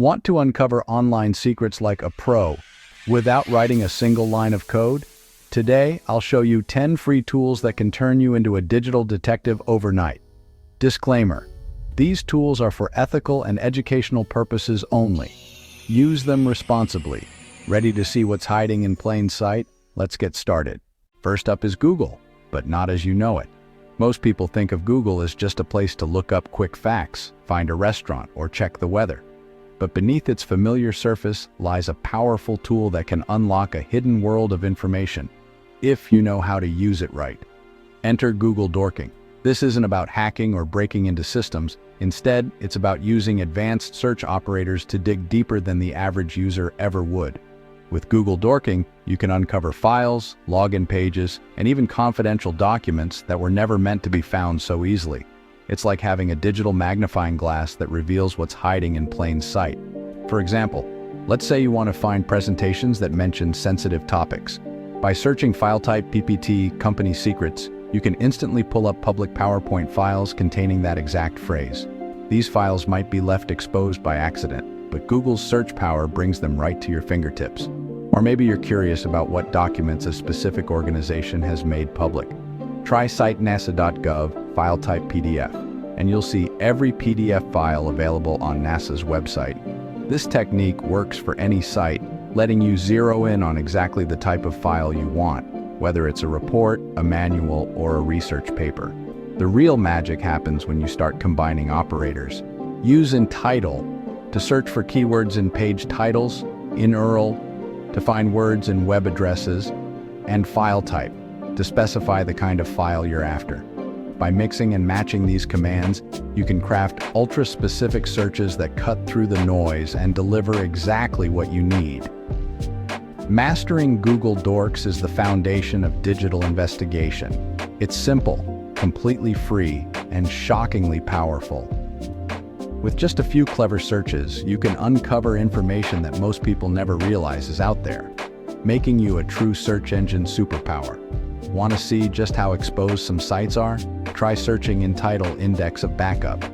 Want to uncover online secrets like a pro without writing a single line of code? Today, I'll show you 10 free tools that can turn you into a digital detective overnight. Disclaimer: these tools are for ethical and educational purposes only. Use them responsibly. Ready to see what's hiding in plain sight? Let's get started. First up is Google, but not as you know it. Most people think of Google as just a place to look up quick facts, find a restaurant, or check the weather. But beneath its familiar surface lies a powerful tool that can unlock a hidden world of information, if you know how to use it right. Enter Google Dorking. This isn't about hacking or breaking into systems. Instead, it's about using advanced search operators to dig deeper than the average user ever would. With Google Dorking, you can uncover files, login pages, and even confidential documents that were never meant to be found so easily. It's like having a digital magnifying glass that reveals what's hiding in plain sight. For example, let's say you want to find presentations that mention sensitive topics. By searching file type PPT company secrets, you can instantly pull up public PowerPoint files containing that exact phrase. These files might be left exposed by accident, but Google's search power brings them right to your fingertips. Or maybe you're curious about what documents a specific organization has made public. Try cite.nasa.gov, file type PDF, and you'll see every PDF file available on NASA's website. This technique works for any site, letting you zero in on exactly the type of file you want, whether it's a report, a manual, or a research paper. The real magic happens when you start combining operators. Use in title to search for keywords in page titles, in URL to find words in web addresses, and file type to specify the kind of file you're after. By mixing and matching these commands, you can craft ultra-specific searches that cut through the noise and deliver exactly what you need. Mastering Google Dorks is the foundation of digital investigation. It's simple, completely free, and shockingly powerful. With just a few clever searches, you can uncover information that most people never realize is out there, making you a true search engine superpower. Want to see just how exposed some sites are? Try searching in title index of backup.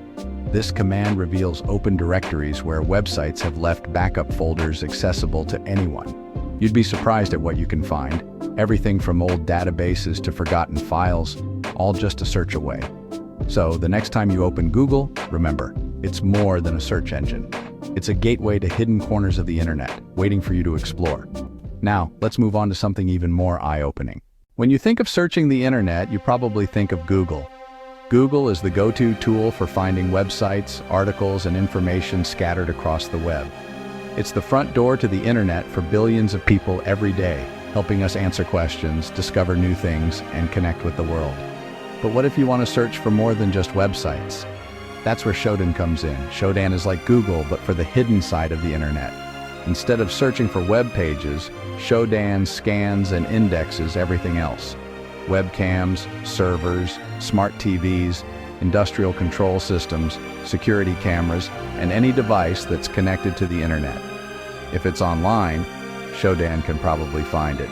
This command reveals open directories where websites have left backup folders accessible to anyone. You'd be surprised at what you can find. Everything from old databases to forgotten files, all just a search away. So the next time you open Google, remember, it's more than a search engine. It's a gateway to hidden corners of the internet, waiting for you to explore. Now, let's move on to something even more eye-opening. When you think of searching the internet, you probably think of Google. Google is the go-to tool for finding websites, articles, and information scattered across the web. It's the front door to the internet for billions of people every day, helping us answer questions, discover new things, and connect with the world. But what if you want to search for more than just websites? That's where Shodan comes in. Shodan is like Google, but for the hidden side of the internet. Instead of searching for web pages, Shodan scans and indexes everything else. Webcams, servers, smart TVs, industrial control systems, security cameras, and any device that's connected to the internet. If it's online, Shodan can probably find it.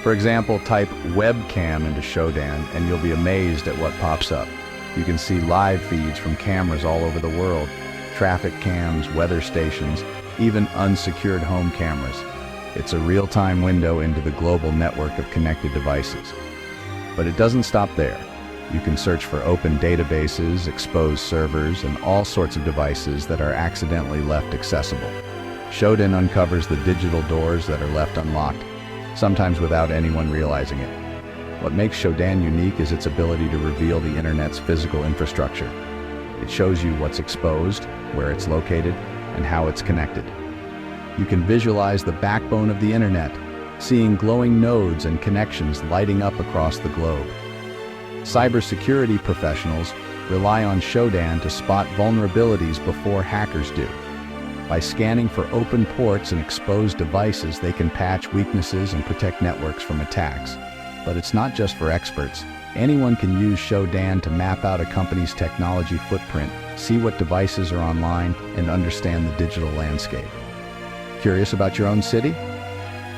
For example, type webcam into Shodan and you'll be amazed at what pops up. You can see live feeds from cameras all over the world, traffic cams, weather stations, even unsecured home cameras. It's a real-time window into the global network of connected devices. But it doesn't stop there. You can search for open databases, exposed servers, and all sorts of devices that are accidentally left accessible. Shodan uncovers the digital doors that are left unlocked, sometimes without anyone realizing it. What makes Shodan unique is its ability to reveal the internet's physical infrastructure. It shows you what's exposed, where it's located, and how it's connected. You can visualize the backbone of the internet, seeing glowing nodes and connections lighting up across the globe. Cybersecurity professionals rely on Shodan to spot vulnerabilities before hackers do. By scanning for open ports and exposed devices, they can patch weaknesses and protect networks from attacks. But it's not just for experts. Anyone can use Shodan to map out a company's technology footprint, see what devices are online, and understand the digital landscape. Curious about your own city?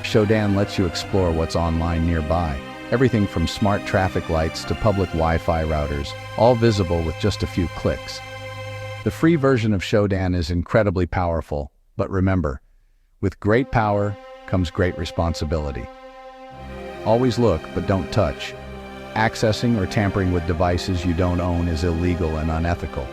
Shodan lets you explore what's online nearby. Everything from smart traffic lights to public Wi-Fi routers, all visible with just a few clicks. The free version of Shodan is incredibly powerful, But remember, with great power comes great responsibility. Always look, but don't touch. Accessing or tampering with devices you don't own is illegal and unethical.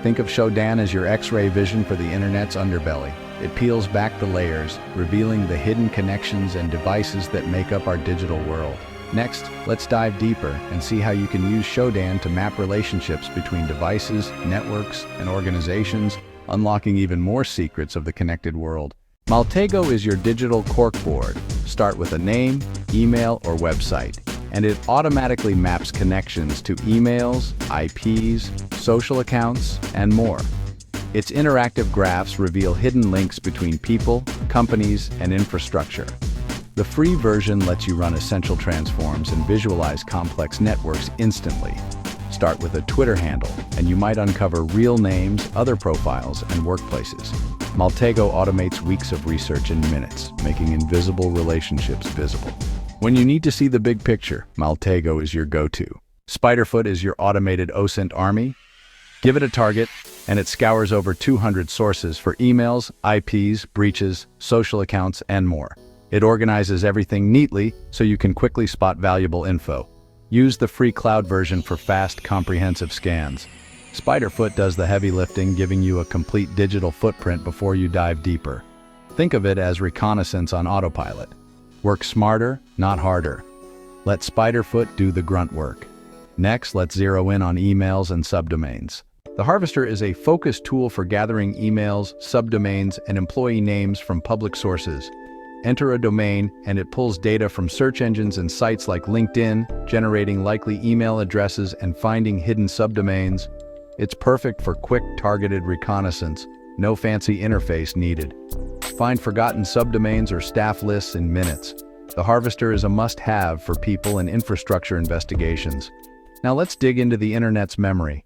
Think of Shodan as your X-ray vision for the internet's underbelly. It peels back the layers, revealing the hidden connections and devices that make up our digital world. Next, let's dive deeper and see how you can use Shodan to map relationships between devices, networks, and organizations, unlocking even more secrets of the connected world. Maltego is your digital corkboard. Start with a name, email, or website, and it automatically maps connections to emails, IPs, social accounts, and more. Its interactive graphs reveal hidden links between people, companies, and infrastructure. The free version lets you run essential transforms and visualize complex networks instantly. Start with a Twitter handle, and you might uncover real names, other profiles, and workplaces. Maltego automates weeks of research in minutes, making invisible relationships visible. When you need to see the big picture, Maltego is your go-to. Spiderfoot is your automated OSINT army. Give it a target, and it scours over 200 sources for emails, IPs, breaches, social accounts, and more. It organizes everything neatly so you can quickly spot valuable info. Use the free cloud version for fast, comprehensive scans. Spiderfoot does the heavy lifting, giving you a complete digital footprint before you dive deeper. Think of it as reconnaissance on autopilot. Work smarter, not harder. Let Spiderfoot do the grunt work. Next, let's zero in on emails and subdomains. The Harvester is a focused tool for gathering emails, subdomains, and employee names from public sources. Enter a domain, and it pulls data from search engines and sites like LinkedIn, generating likely email addresses and finding hidden subdomains. It's perfect for quick, targeted reconnaissance. No fancy interface needed. Find forgotten subdomains or staff lists in minutes. The Harvester is a must-have for people and infrastructure investigations. Now let's dig into the internet's memory.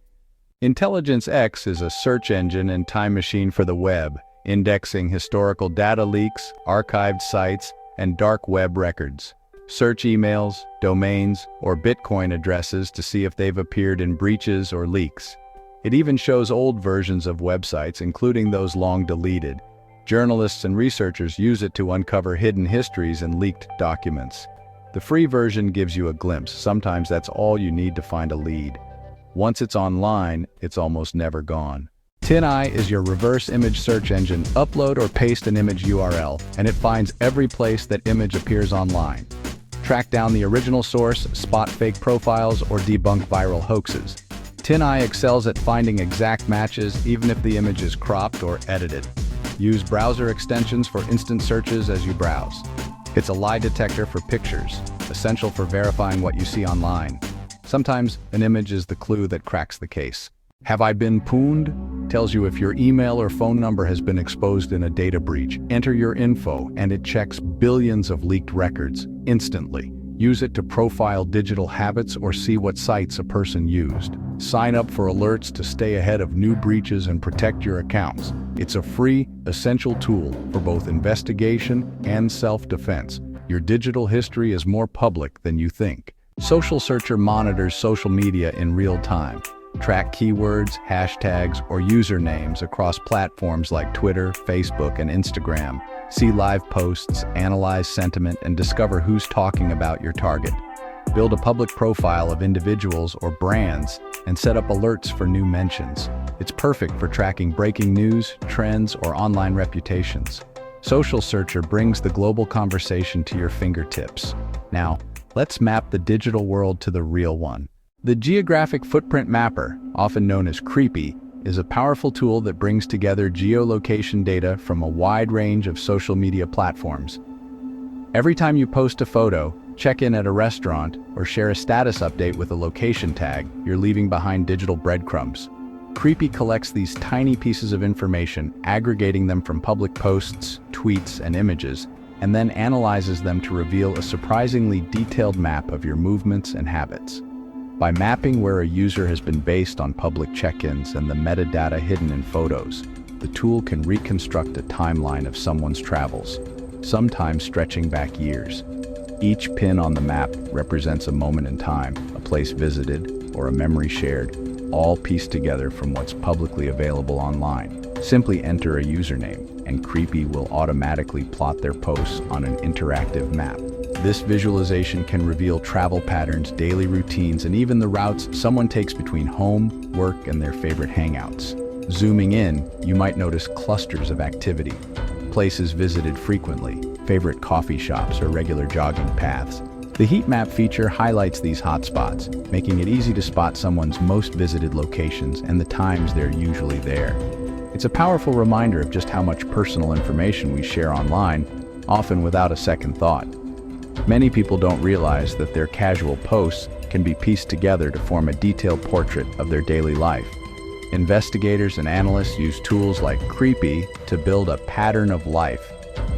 Intelligence X is a search engine and time machine for the web, indexing historical data leaks, archived sites, and dark web records. Search emails, domains, or Bitcoin addresses to see if they've appeared in breaches or leaks. It even shows old versions of websites, including those long deleted. Journalists and researchers use it to uncover hidden histories and leaked documents. The free version gives you a glimpse. Sometimes that's all you need to find a lead. Once it's online, it's almost never gone. TinEye is your reverse image search engine. Upload or paste an image URL, and it finds every place that image appears online. Track down the original source, spot fake profiles, or debunk viral hoaxes. TinEye excels at finding exact matches, even if the image is cropped or edited. Use browser extensions for instant searches as you browse. It's a lie detector for pictures, essential for verifying what you see online. Sometimes an image is the clue that cracks the case. Have I been pwned? Tells you if your email or phone number has been exposed in a data breach. Enter your info, and it checks billions of leaked records instantly. Use it to profile digital habits or see what sites a person used. Sign up for alerts to stay ahead of new breaches and protect your accounts. It's a free, essential tool for both investigation and self-defense. Your digital history is more public than you think. Social Searcher monitors social media in real time. Track keywords, hashtags, or usernames across platforms like Twitter, Facebook, and Instagram. See live posts, analyze sentiment, and discover who's talking about your target. Build a public profile of individuals or brands and set up alerts for new mentions. It's perfect for tracking breaking news, trends, or online reputations. Social Searcher brings the global conversation to your fingertips. Now, let's map the digital world to the real one. The Geographic Footprint Mapper, often known as Creepy, is a powerful tool that brings together geolocation data from a wide range of social media platforms. Every time you post a photo, check in at a restaurant, or share a status update with a location tag, you're leaving behind digital breadcrumbs. Creepy collects these tiny pieces of information, aggregating them from public posts, tweets, and images, and then analyzes them to reveal a surprisingly detailed map of your movements and habits. By mapping where a user has been based on public check-ins and the metadata hidden in photos, the tool can reconstruct a timeline of someone's travels, sometimes stretching back years. Each pin on the map represents a moment in time, a place visited, or a memory shared, all pieced together from what's publicly available online. Simply enter a username, and Creepy will automatically plot their posts on an interactive map. This visualization can reveal travel patterns, daily routines, and even the routes someone takes between home, work, and their favorite hangouts. Zooming in, you might notice clusters of activity, places visited frequently, favorite coffee shops, or regular jogging paths. The heat map feature highlights these hotspots, making it easy to spot someone's most visited locations and the times they're usually there. It's a powerful reminder of just how much personal information we share online, often without a second thought. Many people don't realize that their casual posts can be pieced together to form a detailed portrait of their daily life. Investigators and analysts use tools like Creepy to build a pattern of life,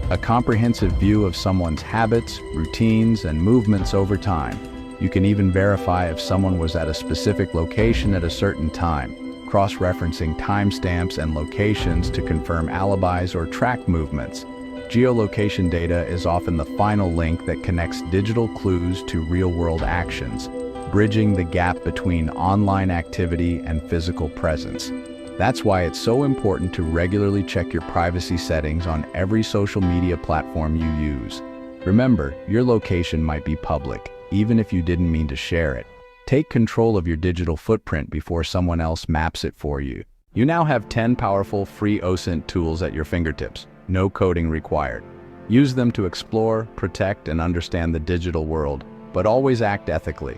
a comprehensive view of someone's habits, routines, and movements over time. You can even verify if someone was at a specific location at a certain time, cross-referencing timestamps and locations to confirm alibis or track movements. Geolocation data is often the final link that connects digital clues to real-world actions, bridging the gap between online activity and physical presence. That's why it's so important to regularly check your privacy settings on every social media platform you use. Remember, your location might be public, even if you didn't mean to share it. Take control of your digital footprint before someone else maps it for you. You now have 10 powerful free OSINT tools at your fingertips. No coding required. Use them to explore, protect, and understand the digital world, but always act ethically.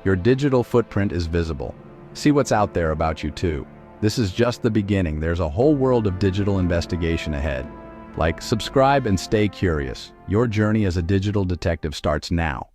Your digital footprint is visible. See what's out there about you too. This is just the beginning. There's a whole world of digital investigation ahead. Subscribe and stay curious. Your journey as a digital detective starts now.